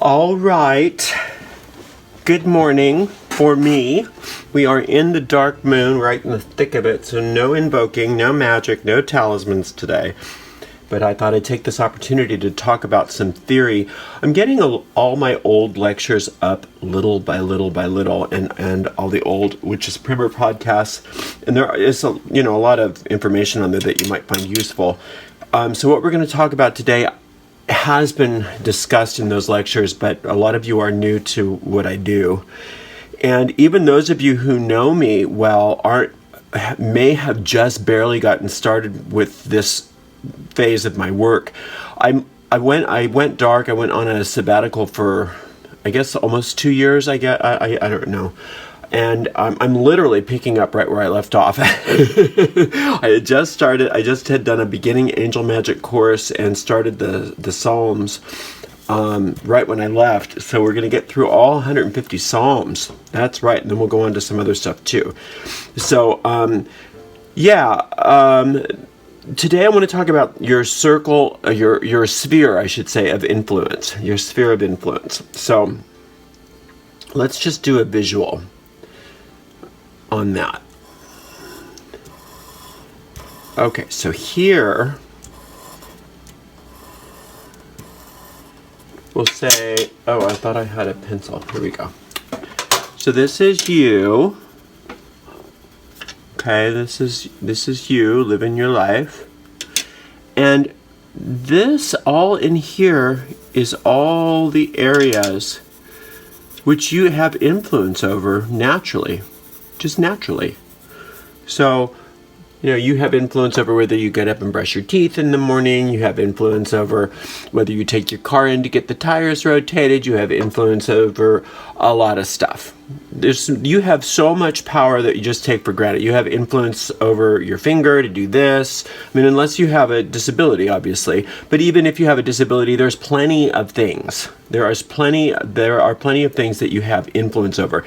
All right. Good morning for me. We are in the dark moon, right in the thick of it, so no invoking, no magic, no talismans today. But I thought I'd take this opportunity to talk about some theory. I'm getting all my old lectures up little by little by little, and all the old Witches Primer podcasts, and there is a lot of information on there that you might find useful. So what we're going to talk about today has been discussed in those lectures, but a lot of you are new to what I do. And even those of you who know me well may have just barely gotten started with this phase of my work. I went dark. I went on a sabbatical for, I guess, almost 2 years. I don't know. And I'm literally picking up right where I left off. I just had done a beginning angel magic course and started the Psalms right when I left. So we're going to get through all 150 Psalms. That's right. And then we'll go on to some other stuff too. So, today I want to talk about your circle, your sphere, I should say, of influence. Your sphere of influence. So let's just do a visual on that. Okay, so here we'll say, oh, I thought I had a pencil. Here we go. So this is you. Okay, this is you living your life. And this all in here is all the areas which you have influence over naturally. Just naturally. So, you have influence over whether you get up and brush your teeth in the morning. You have influence over whether you take your car in to get the tires rotated. You have influence over a lot of stuff. You have so much power that you just take for granted. You have influence over your finger to do this. I mean, unless you have a disability, obviously. But even if you have a disability, there's plenty of things. There are plenty of things that you have influence over.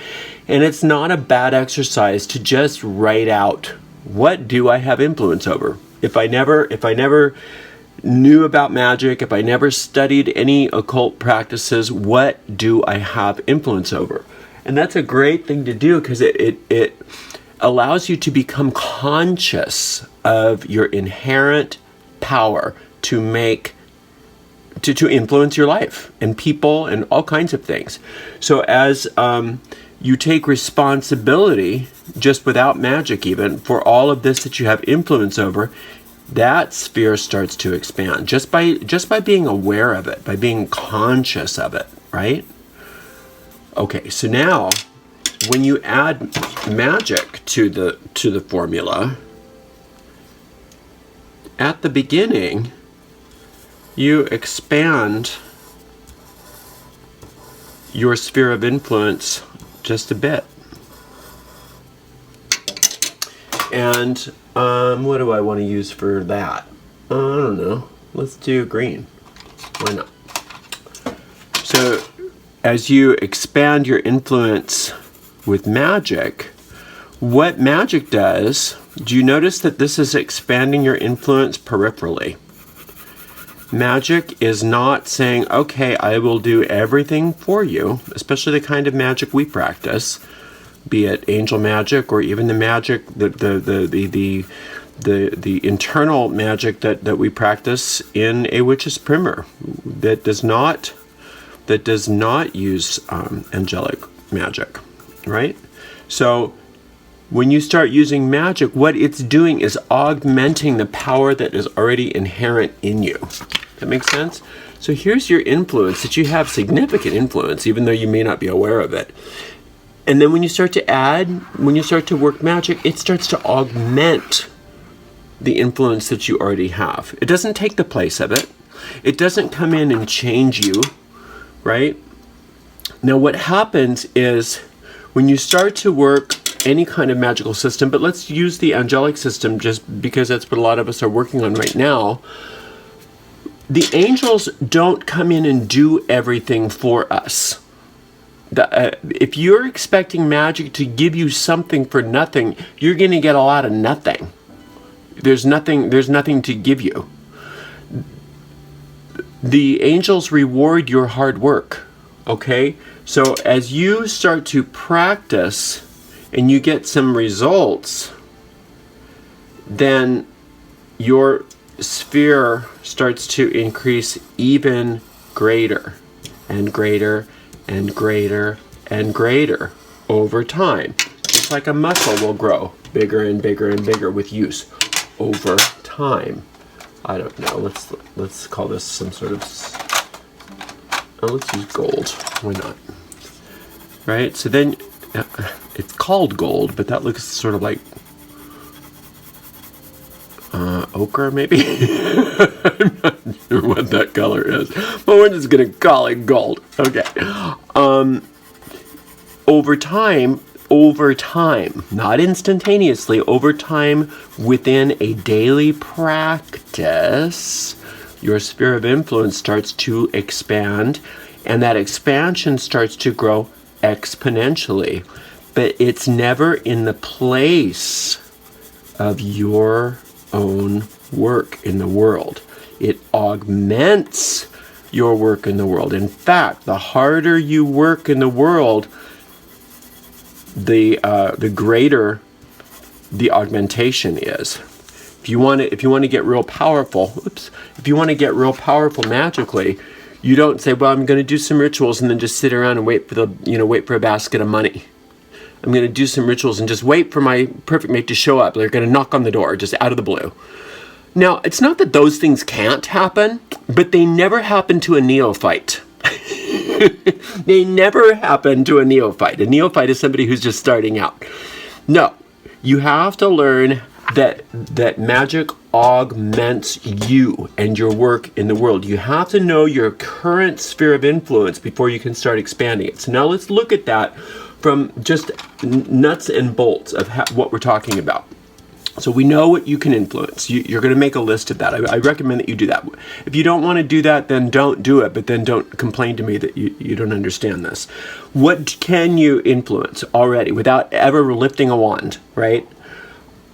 And it's not a bad exercise to just write out, what do I have influence over? If I never knew about magic, if I never studied any occult practices, what do I have influence over? And that's a great thing to do because it allows you to become conscious of your inherent power to influence your life and people and all kinds of things. So as you take responsibility, just without magic even, for all of this that you have influence over, that sphere starts to expand just by being aware of it, by being conscious of it, right? Okay, so now when you add magic to the formula, at the beginning you expand your sphere of influence just a bit. And what do I want to use for that? I don't know. Let's do green. Why not? So as you expand your influence with magic, what magic does, do you notice that this is expanding your influence peripherally? Magic is not saying, okay, I will do everything for you, especially the kind of magic we practice, be it angel magic or even the magic, the internal magic that we practice in a Witches Primer that does not use angelic magic, right? So when you start using magic, what it's doing is augmenting the power that is already inherent in you. That makes sense? So here's your influence, that you have significant influence, even though you may not be aware of it. And then when you start to work magic, it starts to augment the influence that you already have. It doesn't take the place of it. It doesn't come in and change you, right? Now what happens is when you start to work any kind of magical system, but let's use the angelic system just because that's what a lot of us are working on right now. The angels don't come in and do everything for us. If you're expecting magic to give you something for nothing, you're going to get a lot of nothing. There's nothing to give you. The angels reward your hard work. Okay, so as you start to practice and you get some results, then your sphere starts to increase even greater and greater and greater and greater over time. Just like a muscle will grow bigger and bigger and bigger with use over time. I don't know, let's call this some sort of, let's use gold, why not? Right, so then it's called gold, but that looks sort of like ochre, maybe? I'm not sure what that color is, but we're just gonna call it gold. Okay. Over time, not instantaneously, over time, within a daily practice, your sphere of influence starts to expand, and that expansion starts to grow exponentially. But it's never in the place of your own work in the world. It augments your work in the world. In fact, the harder you work in the world, the greater the augmentation is. If you want to get real powerful, if you want to get real powerful magically, you don't say, well, I'm going to do some rituals and then just sit around and wait for a basket of money. I'm going to do some rituals and just wait for my perfect mate to show up. They're going to knock on the door just out of the blue. Now, it's not that those things can't happen, but they never happen to a neophyte. They never happen to a neophyte. A neophyte is somebody who's just starting out. No, you have to learn that magic augments you and your work in the world. You have to know your current sphere of influence before you can start expanding it. So now let's look at that from just nuts and bolts of what we're talking about. So we know what you can influence. You're going to make a list of that. I recommend that you do that. If you don't want to do that, then don't do it, but then don't complain to me that you don't understand this. What can you influence already without ever lifting a wand, right?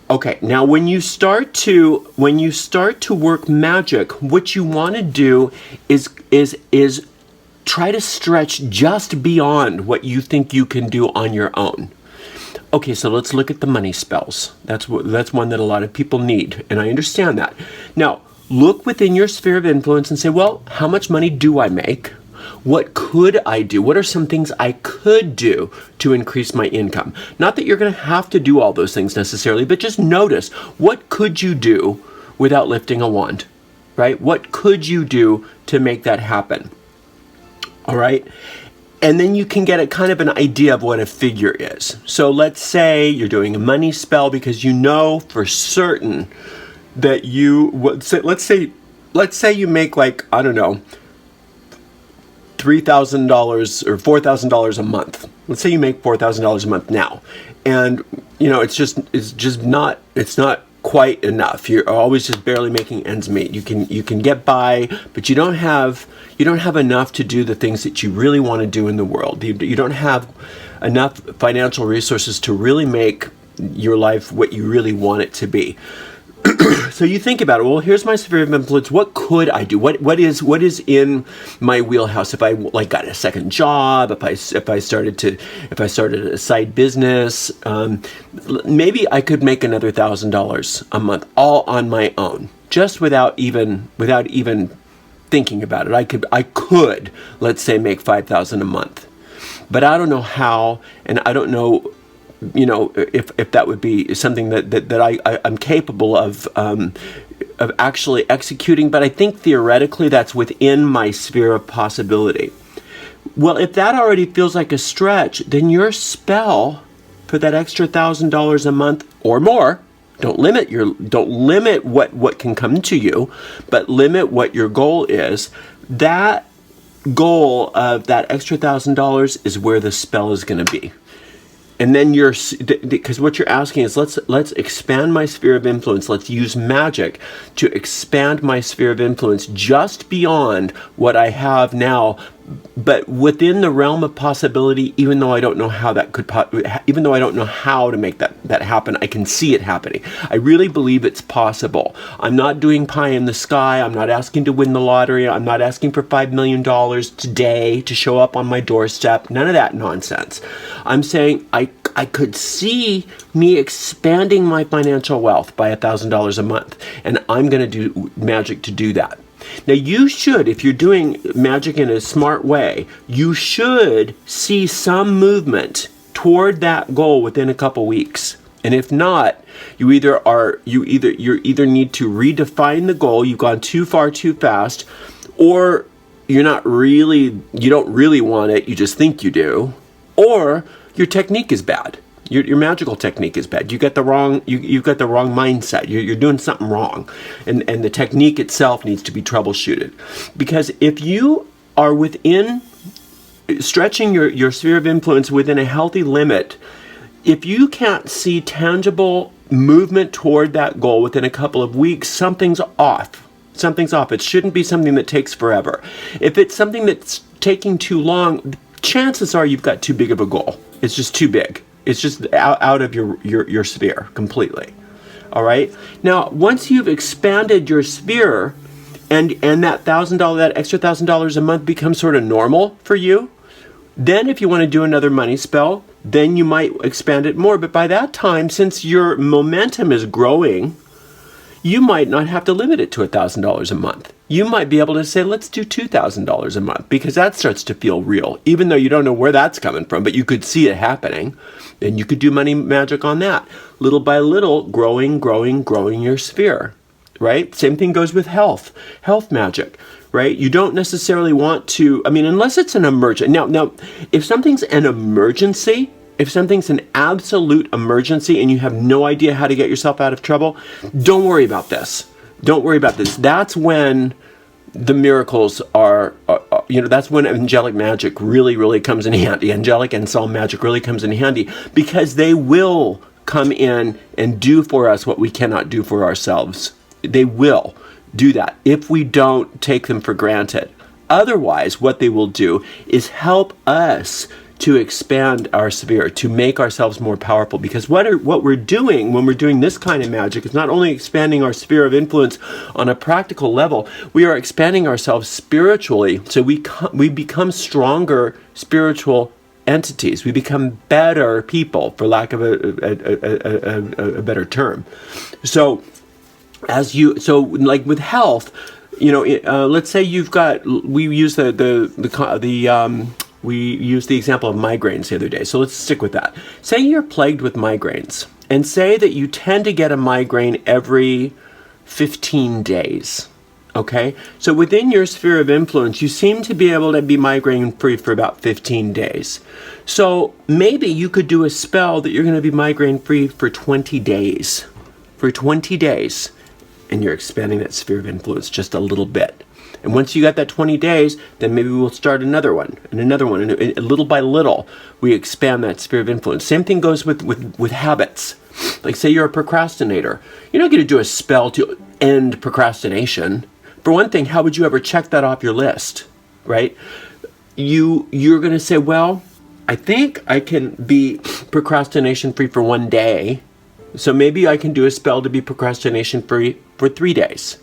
Okay, now when you start to work magic, what you want to do is try to stretch just beyond what you think you can do on your own. Okay, so let's look at the money spells. That's one that a lot of people need, and I understand that. Now, look within your sphere of influence and say, well, how much money do I make? What could I do? What are some things I could do to increase my income? Not that you're going to have to do all those things necessarily, but just notice, what could you do without lifting a wand, right? What could you do to make that happen? All right? And then you can get a kind of an idea of what a figure is. So let's say you're doing a money spell because you know for certain that let's say you make, like, I don't know, $3,000 or $4,000 a month. Let's say you make $4,000 a month now, and it's not quite enough. You're always just barely making ends meet. You can get by, but you don't have enough to do the things that you really want to do in the world. You don't have enough financial resources to really make your life what you really want it to be. So you think about it. Well, here's my sphere of influence. What could I do? What is in my wheelhouse? If I got a second job, if I started a side business, maybe I could make another $1,000 a month, all on my own, just without even thinking about it. I could, let's say, make $5,000 a month, but I don't know how, and I don't know, if that would be something that I'm capable of actually executing, but I think theoretically that's within my sphere of possibility. Well, if that already feels like a stretch, then your spell for that extra $1,000 a month or more, don't limit what can come to you, but limit what your goal is. That goal of that extra $1,000 is where the spell is going to be. And then because what you're asking is, let's expand my sphere of influence. Let's use magic to expand my sphere of influence just beyond what I have now but within the realm of possibility, even though I don't know how that could, even though I don't know how to make that happen, I can see it happening. I really believe it's possible. I'm not doing pie in the sky. I'm not asking to win the lottery. I'm not asking for $5 million today to show up on my doorstep. None of that nonsense. I'm saying I could see me expanding my financial wealth by $1,000 a month, and I'm going to do magic to do that. Now you should, if you're doing magic in a smart way, you should see some movement toward that goal within a couple weeks. And if not, you either need to redefine the goal, you've gone too far too fast, or you don't really want it, you just think you do, or your technique is bad. Your magical technique is bad. You've got the wrong mindset. You're doing something wrong, and the technique itself needs to be troubleshooted. Because if you are within stretching your sphere of influence within a healthy limit, if you can't see tangible movement toward that goal within a couple of weeks, something's off. Something's off. It shouldn't be something that takes forever. If it's something that's taking too long, chances are you've got too big of a goal. It's just too big. It's just out of your sphere completely. All right. Now, once you've expanded your sphere, and that extra $1,000 a month becomes sort of normal for you, then if you want to do another money spell, then you might expand it more. But by that time, since your momentum is growing, you might not have to limit it to $1,000 a month. You might be able to say, let's do $2,000 a month, because that starts to feel real, even though you don't know where that's coming from, but you could see it happening. Then you could do money magic on that. Little by little, growing your sphere, right? Same thing goes with health magic, right? You don't necessarily want to, unless it's an emergency. Now, if something's an emergency, if something's an absolute emergency and you have no idea how to get yourself out of trouble, don't worry about this. Don't worry about this. That's when the miracles are, that's when angelic magic really comes in handy. Angelic and psalm magic really comes in handy, because they will come in and do for us what we cannot do for ourselves. They will do that if we don't take them for granted. Otherwise, what they will do is help us to expand our sphere, to make ourselves more powerful. Because what we're doing when we're doing this kind of magic is not only expanding our sphere of influence on a practical level, we are expanding ourselves spiritually. So we become stronger spiritual entities. We become better people, for lack of a better term. So like with health, let's say we use we used the example of migraines the other day, so let's stick with that. Say you're plagued with migraines, and say that you tend to get a migraine every 15 days, okay? So within your sphere of influence, you seem to be able to be migraine-free for about 15 days. So maybe you could do a spell that you're going to be migraine-free for 20 days. For 20 days, and you're expanding that sphere of influence just a little bit. And once you got that 20 days, then maybe we'll start another one, and little by little, we expand that sphere of influence. Same thing goes with habits. Like, say you're a procrastinator. You're not going to do a spell to end procrastination. For one thing, how would you ever check that off your list, right? You're going to say, well, I think I can be procrastination-free for 1 day, so maybe I can do a spell to be procrastination-free for 3 days.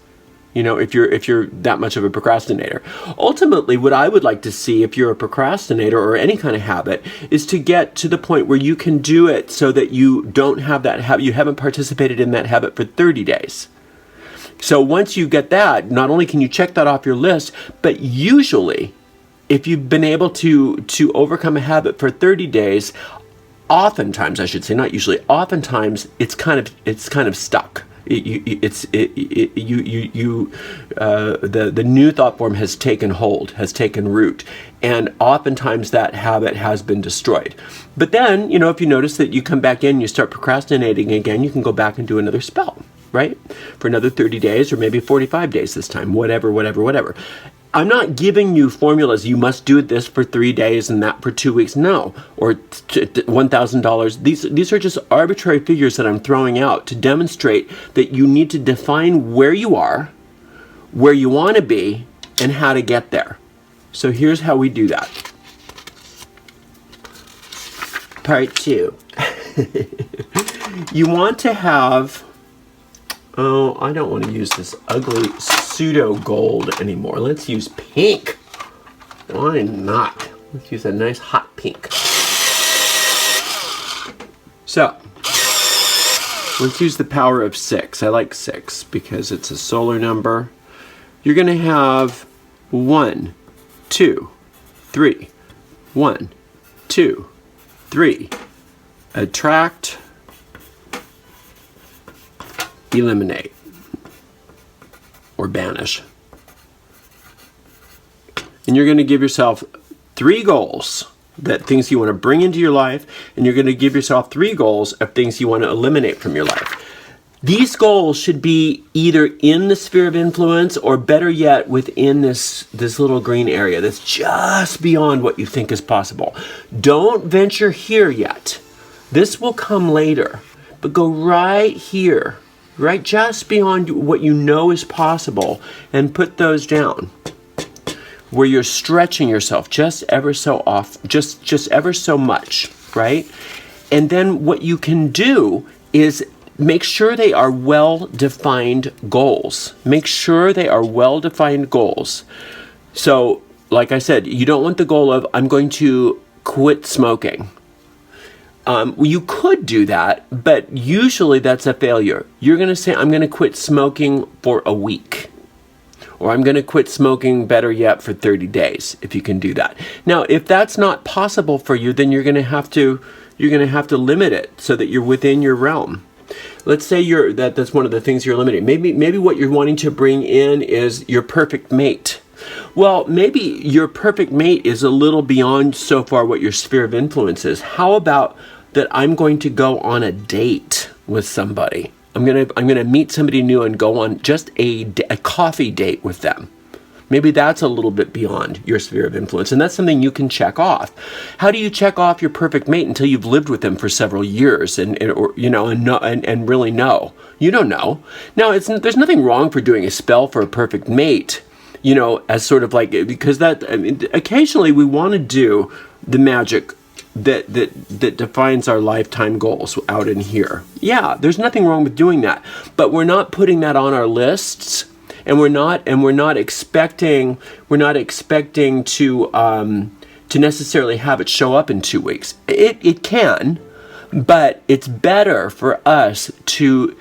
If you're that much of a procrastinator. Ultimately, what I would like to see, if you're a procrastinator or any kind of habit, is to get to the point where you can do it so that you don't have that habit, you haven't participated in that habit for 30 days. So once you get that, not only can you check that off your list, but usually, if you've been able to overcome a habit for 30 days, oftentimes, I should say, not usually, oftentimes it's kind of stuck. The new thought form has taken hold, has taken root, and oftentimes that habit has been destroyed. But then, if you notice that you come back in, you start procrastinating again, you can go back and do another spell, right? For another 30 days or maybe 45 days this time, whatever. I'm not giving you formulas. You must do this for 3 days and that for 2 weeks. No, or $1,000. These are just arbitrary figures that I'm throwing out to demonstrate that you need to define where you are, where you want to be, and how to get there. So here's how we do that. Part 2. You want to have, oh, I don't want to use this ugly pseudo gold anymore. Let's use pink. Why not? Let's use a nice hot pink. So, let's use the power of 6. I like 6 because it's a solar number. You're going to have 1, 2, 3. 1, 2, 3. Attract, eliminate, or banish. And you're going to give yourself 3 goals, that things you want to bring into your life, and you're going to give yourself 3 goals of things you want to eliminate from your life. These goals should be either in the sphere of influence or better yet within this little green area that's just beyond what you think is possible. Don't venture here yet. This will come later, but go right here, right just beyond what you know is possible, and put those down where you're stretching yourself just ever so off, just ever so much, right? And then what you can do is make sure they are well-defined goals. Make sure they are well-defined goals. So, like I said, you don't want the goal of, I'm going to quit smoking. You could do that, but usually that's a failure. You're going to say, I'm going to quit smoking for a week. Or I'm going to quit smoking, better yet, for 30 days, if you can do that. Now, if that's not possible for you, then you're going to have to limit it so that you're within your realm. Let's say that's one of the things you're limiting. Maybe what you're wanting to bring in is your perfect mate. Well, maybe your perfect mate is a little beyond so far what your sphere of influence is. How about that I'm going to go on a date with somebody? I'm gonna meet somebody new and go on just a coffee date with them. Maybe that's a little bit beyond your sphere of influence, and that's something you can check off. How do you check off your perfect mate until you've lived with them for several years and really know? You don't know. Now, there's nothing wrong for doing a spell for a perfect mate, as sort of like, because occasionally we want to do the magic that defines our lifetime goals out in here. Yeah, there's nothing wrong with doing that, but we're not putting that on our lists. And we're not expecting to necessarily have it show up in 2 weeks. It can, but it's better for us to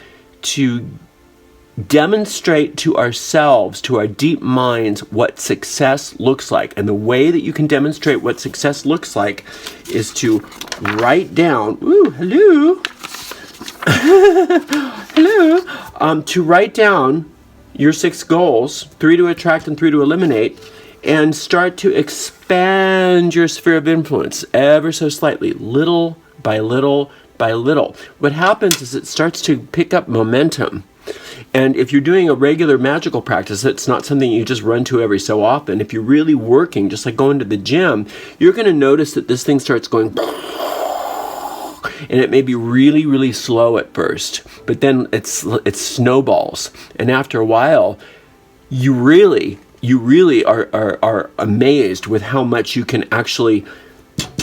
demonstrate to ourselves, to our deep minds, what success looks like. And the way that you can demonstrate what success looks like is to write down. Ooh, hello, hello. To write down your 6 goals, 3 to attract and 3 to eliminate, and start to expand your sphere of influence ever so slightly, little by little by little. What happens is it starts to pick up momentum. And if you're doing a regular magical practice, it's not something you just run to every so often. If you're really working, just like going to the gym, you're going to notice that this thing starts going, and it may be really, really slow at first, but then it snowballs. And after a while, you really are amazed with how much you can actually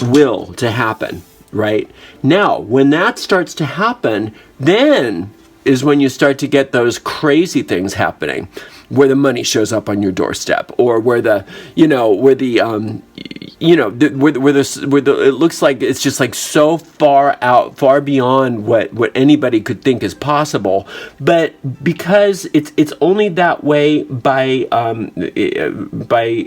will to happen, right? Now, when that starts to happen, then is when you start to get those crazy things happening, where the money shows up on your doorstep, or where it looks like it's just like so far beyond what anybody could think is possible. But because it's only that way by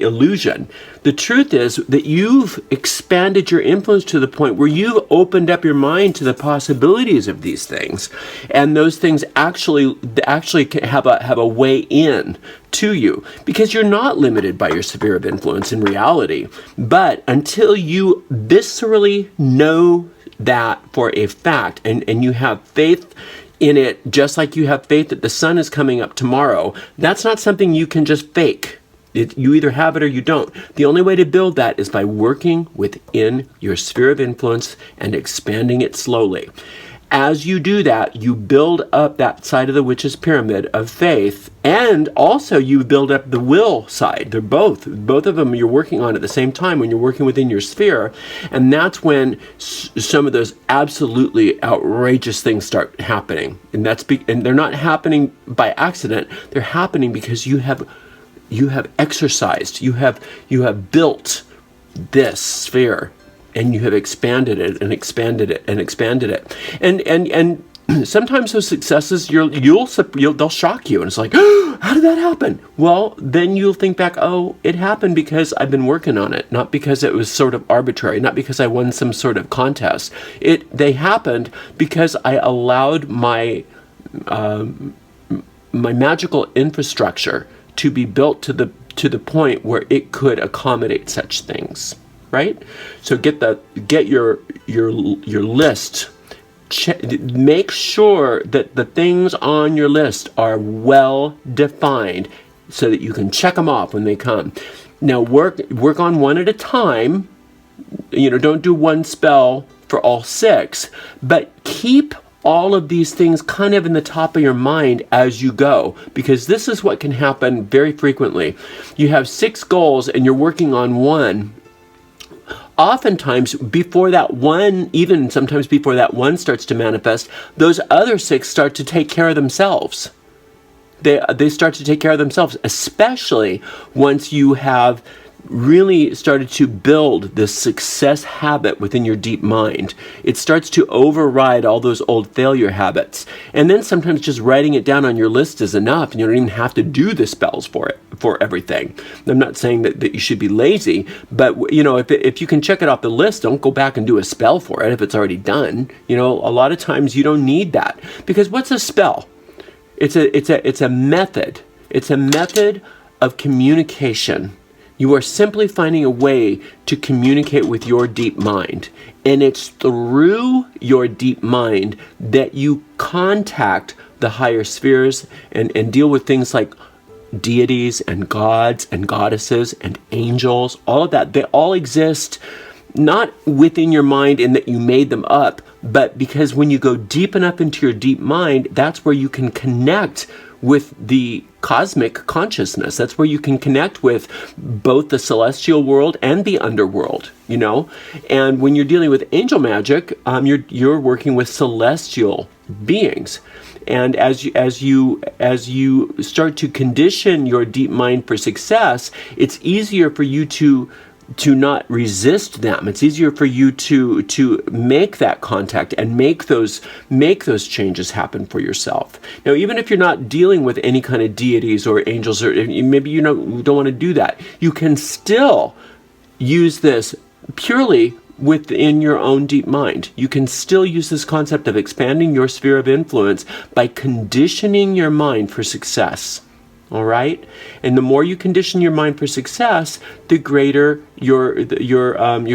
illusion. The truth is that you've expanded your influence to the point where you've opened up your mind to the possibilities of these things, and those things actually have a way in to you, because you're not limited by your sphere of influence in reality. But until you viscerally know that for a fact, and you have faith in it, just like you have faith that the sun is coming up tomorrow, that's not something you can just fake. You either have it or you don't. The only way to build that is by working within your sphere of influence and expanding it slowly. As you do that, you build up that side of the witch's pyramid of faith, and also you build up the will side. They're both of them you're working on at the same time when you're working within your sphere. And that's when some of those absolutely outrageous things start happening. And and they're not happening by accident. They're happening because you have exercised, you have built this sphere, and you have expanded it and expanded it and expanded it. And sometimes those successes they'll shock you, and it's like, oh, how did that happen? Well, then you'll think back, oh, it happened because I've been working on it, not because it was sort of arbitrary, not because I won some sort of contest. They happened because I allowed my magical infrastructure to be built to the point where it could accommodate such things. Right? So get your list. Make sure that the things on your list are well defined so that you can check them off when they come. Now work on one at a time. Don't do one spell for all 6, but keep all of these things kind of in the top of your mind as you go, because this is what can happen very frequently. You have 6 goals and you're working on one. Oftentimes, before that one, even sometimes before that one starts to manifest, those other 6 start to take care of themselves. They start to take care of themselves, especially once you have really started to build this success habit within your deep mind. It starts to override all those old failure habits. And then sometimes just writing it down on your list is enough, and you don't even have to do the spells for everything. I'm not saying that you should be lazy, but if you can check it off the list, don't go back and do a spell for it if it's already done. A lot of times you don't need that, because what's a spell? It's a method. It's a method of communication. You are simply finding a way to communicate with your deep mind. And it's through your deep mind that you contact the higher spheres and deal with things like deities and gods and goddesses and angels. All of that, they all exist not within your mind in that you made them up, but because when you go deep enough into your deep mind, that's where you can connect with the cosmic consciousness. That's where you can connect with both the celestial world and the underworld, And when you're dealing with angel magic, you're working with celestial beings. And as you start to condition your deep mind for success, it's easier for you to not resist them. It's easier for you to make that contact and make those changes happen for yourself. Now, even if you're not dealing with any kind of deities or angels, or maybe you don't want to do that, you can still use this purely within your own deep mind. You can still use this concept of expanding your sphere of influence by conditioning your mind for success. All right, and the more you condition your mind for success, the greater your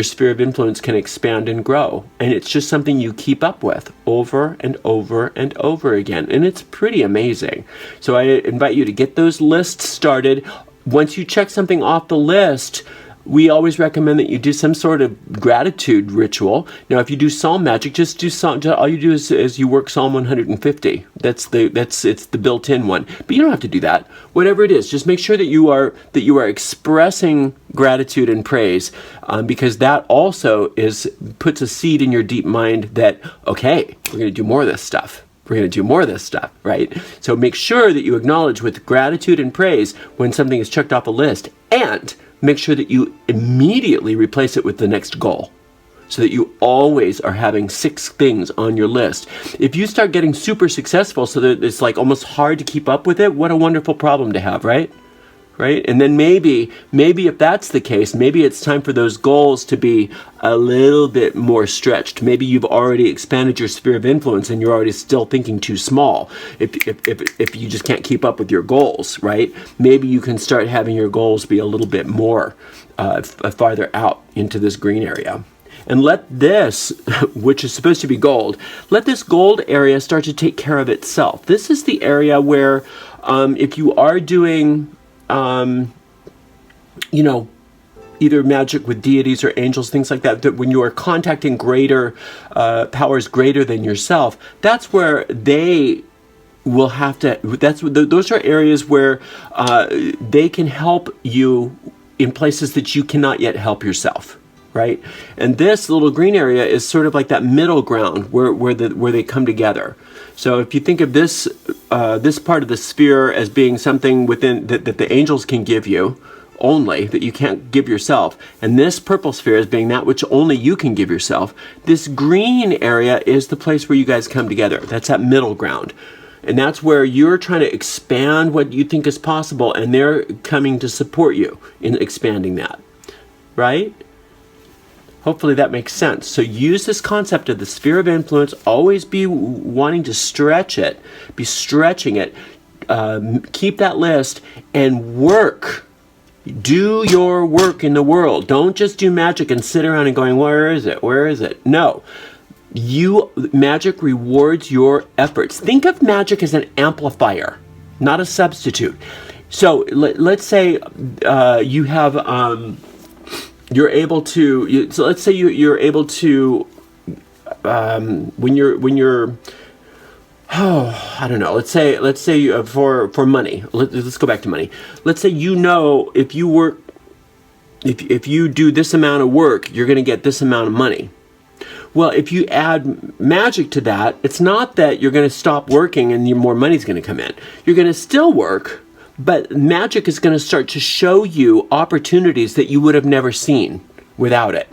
sphere of influence can expand and grow. And it's just something you keep up with over and over and over again, and it's pretty amazing. So I invite you to get those lists started. Once you check something off the list, we always recommend that you do some sort of gratitude ritual. Now, if you do Psalm magic, just do Psalm. All you do is you work Psalm 150. It's the built-in one. But you don't have to do that. Whatever it is, just make sure that you are expressing gratitude and praise, because that also puts a seed in your deep mind that, okay, we're going to do more of this stuff. We're going to do more of this stuff, right? So make sure that you acknowledge with gratitude and praise when something is checked off a list, and make sure that you immediately replace it with the next goal, so that you always are having 6 things on your list. If you start getting super successful so that it's like almost hard to keep up with it, what a wonderful problem to have, right? Right? And then maybe if that's the case, maybe it's time for those goals to be a little bit more stretched. Maybe you've already expanded your sphere of influence and you're already still thinking too small. If you just can't keep up with your goals, right? Maybe you can start having your goals be a little bit more farther out into this green area. And let this, which is supposed to be gold, let this gold area start to take care of itself. This is the area where if you are doing either magic with deities or angels, things like that, that when you are contacting greater powers greater than yourself, that's where they will have to, those are areas where they can help you in places that you cannot yet help yourself, right? And this little green area is sort of like that middle ground where they come together. So if you think of this this part of the sphere as being something within that the angels can give you only, that you can't give yourself, and this purple sphere as being that which only you can give yourself, this green area is the place where you guys come together. That's that middle ground. And that's where you're trying to expand what you think is possible, and they're coming to support you in expanding that, right? Hopefully that makes sense. So use this concept of the sphere of influence. Always be wanting to stretch it, be stretching it. Keep that list and work. Do your work in the world. Don't just do magic and sit around and going, where is it? Where is it? No. Magic rewards your efforts. Think of magic as an amplifier, not a substitute. So let's say you have, you're able to. So let's say you're able to, when you're. Oh, I don't know. Let's say for money. Let's go back to money. Let's say if you work, if you do this amount of work, you're going to get this amount of money. Well, if you add magic to that, it's not that you're going to stop working and more money's going to come in. You're going to still work, but magic is going to start to show you opportunities that you would have never seen without it.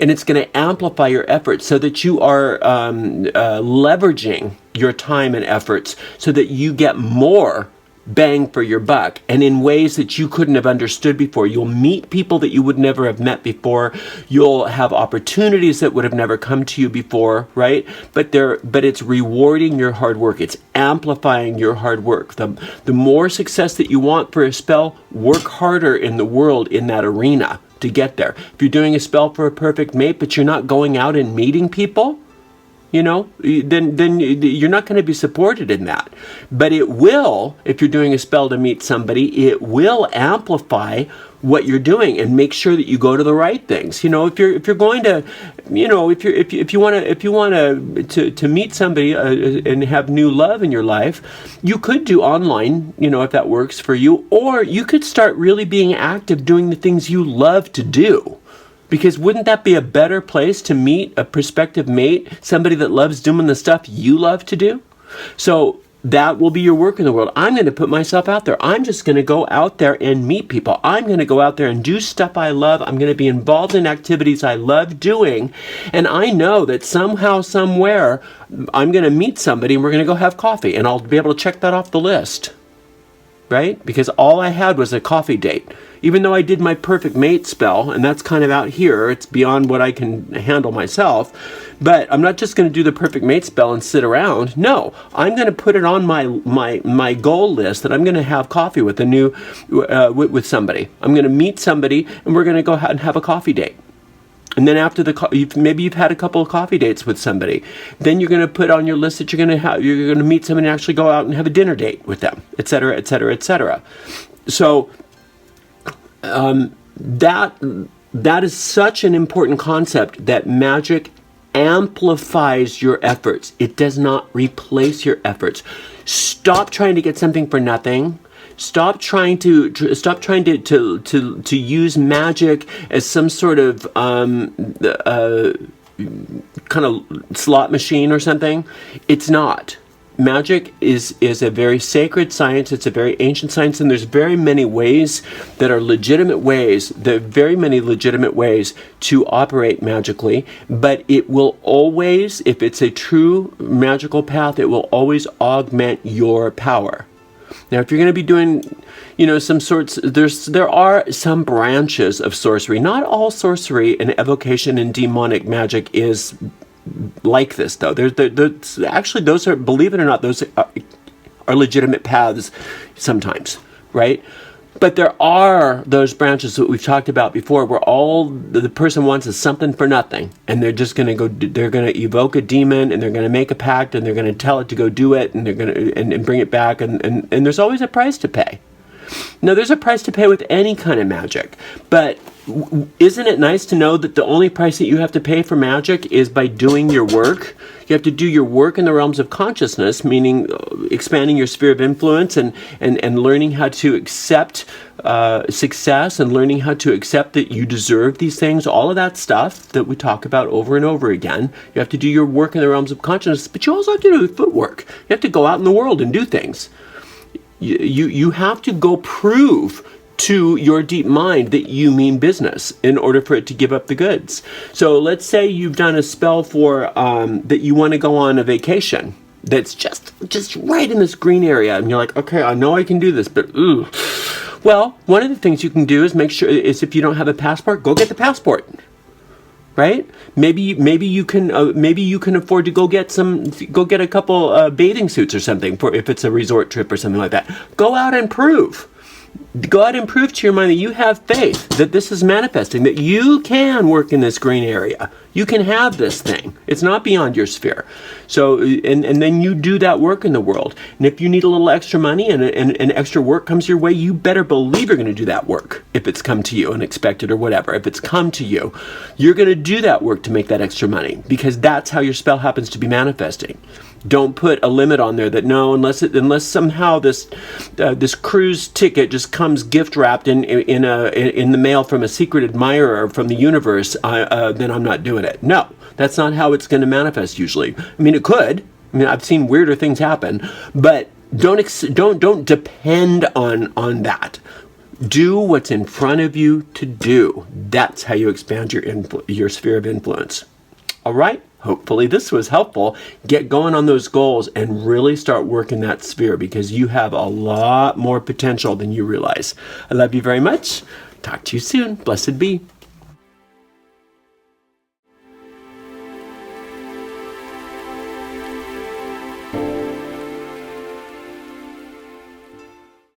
And it's going to amplify your efforts so that you are leveraging your time and efforts so that you get more bang for your buck, and in ways that you couldn't have understood before. You'll meet people that you would never have met before. You'll have opportunities that would have never come to you before, right? But it's rewarding your hard work. It's amplifying your hard work. The more success that you want for a spell, work harder in the world in that arena to get there. If you're doing a spell for a perfect mate, but you're not going out and meeting people, then you're not going to be supported in that. But it will, if you're doing a spell to meet somebody, it will amplify what you're doing and make sure that you go to the right things. If you're going to, if you want to meet somebody and have new love in your life, you could do online, if that works for you, or you could start really being active doing the things you love to do. Because wouldn't that be a better place to meet a prospective mate, somebody that loves doing the stuff you love to do? So that will be your work in the world. I'm going to put myself out there. I'm just going to go out there and meet people. I'm going to go out there and do stuff I love. I'm going to be involved in activities I love doing. And I know that somehow, somewhere, I'm going to meet somebody and we're going to go have coffee. And I'll be able to check that off the list. Right? Because all I had was a coffee date. Even though I did my perfect mate spell, and that's kind of out here, it's beyond what I can handle myself, but I'm not just going to do the perfect mate spell and sit around. No, I'm going to put it on my goal list that I'm going to have coffee with with somebody. I'm going to meet somebody, and we're going to go out and have a coffee date. And then after maybe you've had a couple of coffee dates with somebody, then you're going to put on your list that you're going to meet somebody and actually go out and have a dinner date with them, et cetera, et cetera, et cetera. So that is such an important concept, that magic amplifies your efforts. It does not replace your efforts. Stop trying to get something for nothing. Stop trying to use magic as some sort of kind of slot machine or something. It's not. Magic is a very sacred science. It's a very ancient science, and there's very many ways that are legitimate ways. There are very many legitimate ways to operate magically, but it will always, if it's a true magical path, it will always augment your power. Now, if you're going to be doing, some sorts, there are some branches of sorcery. Not all sorcery and evocation and demonic magic is like this, though. Actually, those are, believe it or not, those are legitimate paths sometimes, right? But there are those branches that we've talked about before, where all the person wants is something for nothing, and they're just going to they're going to evoke a demon, and they're going to make a pact, and they're going to tell it to go do it, and they're going to and bring it back, and there's always a price to pay. Now, there's a price to pay with any kind of magic, but isn't it nice to know that the only price that you have to pay for magic is by doing your work? You have to do your work in the realms of consciousness, meaning expanding your sphere of influence and learning how to accept success and learning how to accept that you deserve these things, all of that stuff that we talk about over and over again. You have to do your work in the realms of consciousness, but you also have to do the footwork. You have to go out in the world and do things. You have to go prove to your deep mind that you mean business in order for it to give up the goods. So let's say you've done a spell for that you want to go on a vacation that's just right in this green area, and you're like, okay, I know I can do this, but ooh. Well, one of the things you can do is make sure is if you don't have a passport, go get the passport. Right? Maybe you can afford to go get a couple bathing suits or something for if it's a resort trip or something like that. Go out and prove. Go out and prove to your mind that you have faith, that this is manifesting, that you can work in this green area. You can have this thing. It's not beyond your sphere. So, and then you do that work in the world. And if you need a little extra money and extra work comes your way, you better believe you're going to do that work. If it's come to you, unexpected or whatever, if it's come to you, you're going to do that work to make that extra money, because that's how your spell happens to be manifesting. Don't put a limit on there that no, unless somehow this cruise ticket just comes gift wrapped in the mail from a secret admirer from the universe, then I'm not doing it. No, that's not how it's going to manifest usually. I mean, it could. I mean, I've seen weirder things happen, but don't depend on that. Do what's in front of you to do. That's how you expand your sphere of influence. All right. Hopefully this was helpful. Get going on those goals and really start working that sphere, because you have a lot more potential than you realize. I love you very much. Talk to you soon. Blessed be.